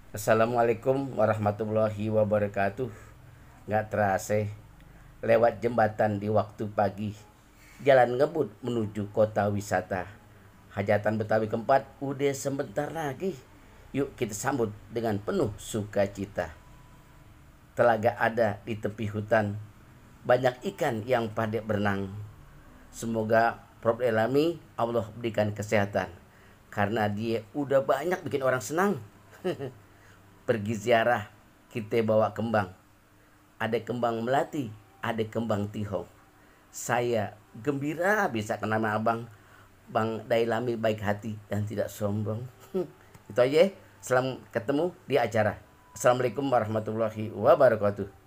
Assalamualaikum warahmatullahi wabarakatuh. Nggak terasa lewat jembatan di waktu pagi. Jalan ngebut menuju kota wisata. Hajatan Betawi keempat udah sebentar lagi. Yuk kita sambut dengan penuh sukacita. Telaga ada di tepi hutan. Banyak ikan yang pada berenang. Semoga Prof. Elami Allah berikan kesehatan. Karena dia udah banyak bikin orang senang. Pergi ziarah, kita bawa kembang. Ada kembang melati, ada kembang tihong. Saya gembira bisa kenal nama abang. Bang Dailami baik hati dan tidak sombong. Itu aja. Selamat ketemu di acara. Assalamualaikum warahmatullahi wabarakatuh.